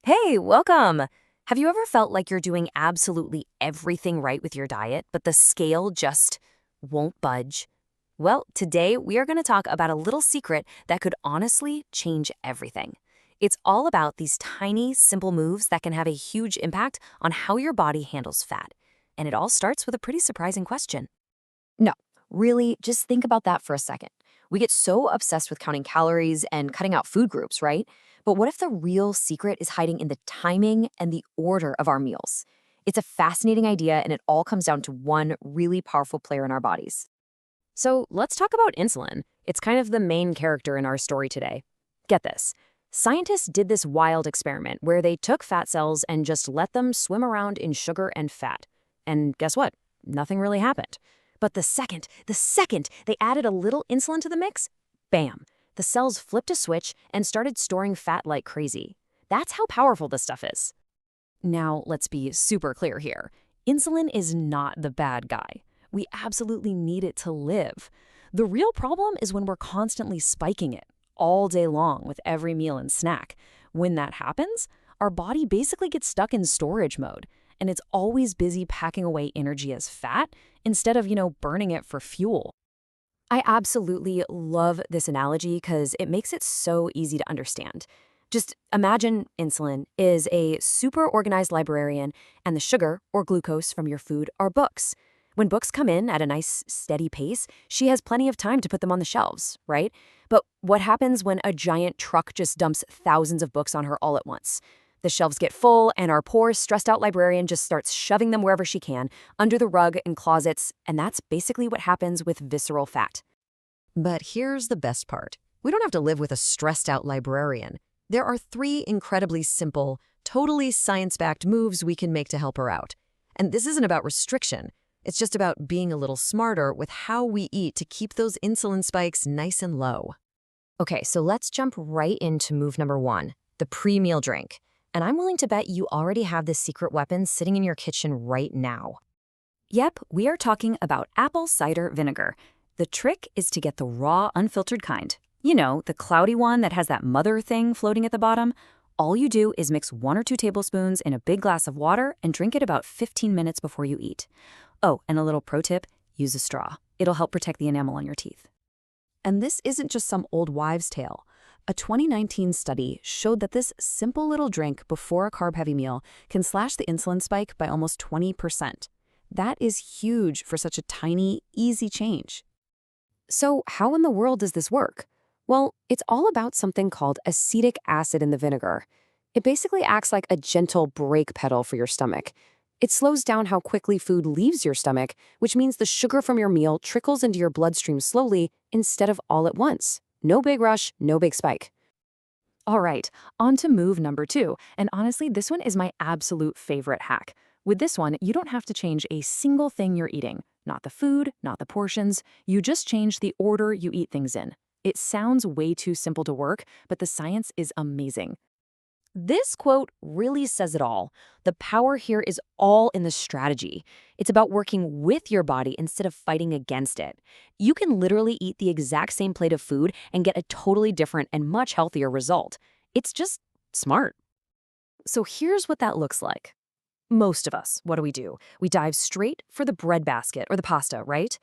Hey, welcome! Have you ever felt like you're doing absolutely everything right with your diet, but the scale just won't budge? Well, today we are going to talk about a little secret that could honestly change everything. It's all about these tiny, simple moves that can have a huge impact on how your body handles fat. And it all starts with a pretty surprising question. No, really, just think about that for a second. We get so obsessed with counting calories and cutting out food groups, right? But what if the real secret is hiding in the timing and the order of our meals? It's a fascinating idea, and it all comes down to one really powerful player in our bodies. So let's talk about insulin. It's kind of the main character in our story today. Get this. Scientists did this wild experiment where they took fat cells and just let them swim around in sugar and fat. And guess what? Nothing really happened. But the second they added a little insulin to the mix, bam, the cells flipped a switch and started storing fat like crazy. That's how powerful this stuff is. Now, let's be super clear here. Insulin is not the bad guy. We absolutely need it to live. The real problem is when we're constantly spiking it all day long with every meal and snack. When that happens, our body basically gets stuck in storage mode, and it's always busy packing away energy as fat instead of, burning it for fuel. I absolutely love this analogy because it makes it so easy to understand. Just imagine insulin is a super organized librarian, and the sugar or glucose from your food are books. When books come in at a nice, steady pace, she has plenty of time to put them on the shelves, right? But what happens when a giant truck just dumps thousands of books on her all at once? The shelves get full, and our poor, stressed out librarian just starts shoving them wherever she can, under the rug and closets, and that's basically what happens with visceral fat. But here's the best part. We don't have to live with a stressed out librarian. There are three incredibly simple, totally science-backed moves we can make to help her out. And this isn't about restriction. It's just about being a little smarter with how we eat to keep those insulin spikes nice and low. Okay, so let's jump right into move number one, the pre-meal drink. And I'm willing to bet you already have this secret weapon sitting in your kitchen right now. Yep, we are talking about apple cider vinegar. The trick is to get the raw, unfiltered kind. You know, the cloudy one that has that mother thing floating at the bottom. All you do is mix 1 or 2 tablespoons in a big glass of water and drink it about 15 minutes before you eat. Oh, and a little pro tip, use a straw. It'll help protect the enamel on your teeth. And this isn't just some old wives' tale. A 2019 study showed that this simple little drink before a carb-heavy meal can slash the insulin spike by almost 20%. That is huge for such a tiny, easy change. So how in the world does this work? Well, it's all about something called acetic acid in the vinegar. It basically acts like a gentle brake pedal for your stomach. It slows down how quickly food leaves your stomach, which means the sugar from your meal trickles into your bloodstream slowly instead of all at once. No big rush, no big spike. All right, on to move number 2. And honestly, this one is my absolute favorite hack. With this one, you don't have to change a single thing you're eating. Not the food, not the portions. You just change the order you eat things in. It sounds way too simple to work, but the science is amazing. This quote really says it all. The power here is all in the strategy. It's about working with your body instead of fighting against it. You can literally eat the exact same plate of food and get a totally different and much healthier result. It's just smart. So here's what that looks like. Most of us, what do? We dive straight for the bread basket or the pasta, right?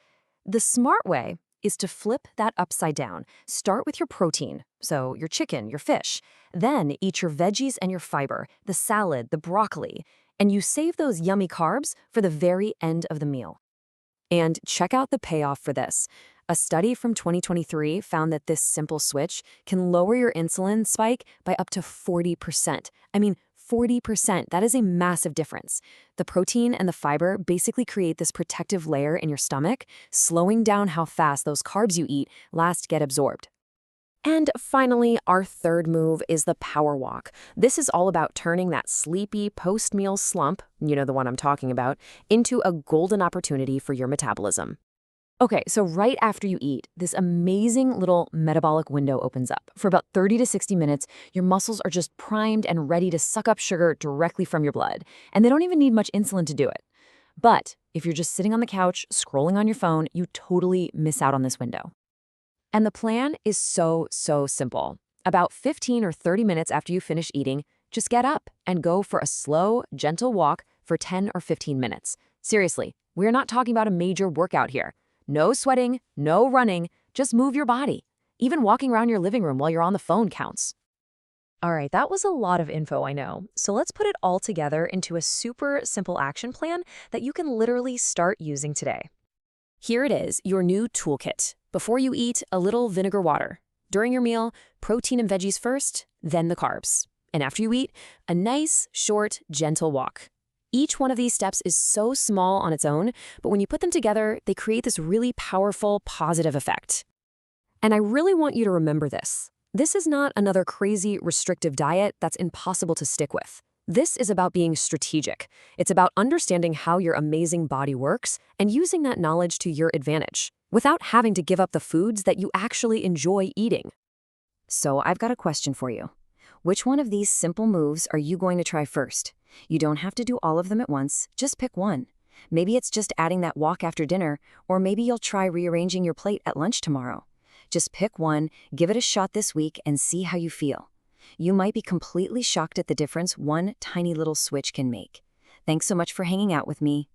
The smart way is to flip that upside down. Start with your protein, so your chicken, your fish. Then eat your veggies and your fiber, the salad, the broccoli. And you save those yummy carbs for the very end of the meal. And check out the payoff for this. A study from 2023 found that this simple switch can lower your insulin spike by up to 40%. I mean, 40%, that is a massive difference. The protein and the fiber basically create this protective layer in your stomach, slowing down how fast those carbs you eat last get absorbed. And finally, our third move is the power walk. This is all about turning that sleepy post-meal slump, you know the one I'm talking about, into a golden opportunity for your metabolism. Okay, so right after you eat, this amazing little metabolic window opens up. For about 30 to 60 minutes, your muscles are just primed and ready to suck up sugar directly from your blood. And they don't even need much insulin to do it. But if you're just sitting on the couch, scrolling on your phone, you totally miss out on this window. And the plan is so simple. About 15 or 30 minutes after you finish eating, Just get up and go for a slow, gentle walk for 10 or 15 minutes. Seriously, we're not talking about a major workout here. No sweating, no running, just move your body. Even walking around your living room while you're on the phone counts. All right, that was a lot of info, I know. So let's put it all together into a super simple action plan that you can literally start using today. Here it is, your new toolkit. Before you eat, a little vinegar water. During your meal, protein and veggies first, then the carbs. And after you eat, a nice, short, gentle walk. Each one of these steps is so small on its own, but when you put them together, they create this really powerful, positive effect. And I really want you to remember this. This is not another crazy, restrictive diet that's impossible to stick with. This is about being strategic. It's about understanding how your amazing body works and using that knowledge to your advantage, without having to give up the foods that you actually enjoy eating. So I've got a question for you. Which one of these simple moves are you going to try first? You don't have to do all of them at once, just pick one. Maybe it's just adding that walk after dinner, or maybe you'll try rearranging your plate at lunch tomorrow. Just pick one, give it a shot this week, and see how you feel. You might be completely shocked at the difference one tiny little switch can make. Thanks so much for hanging out with me.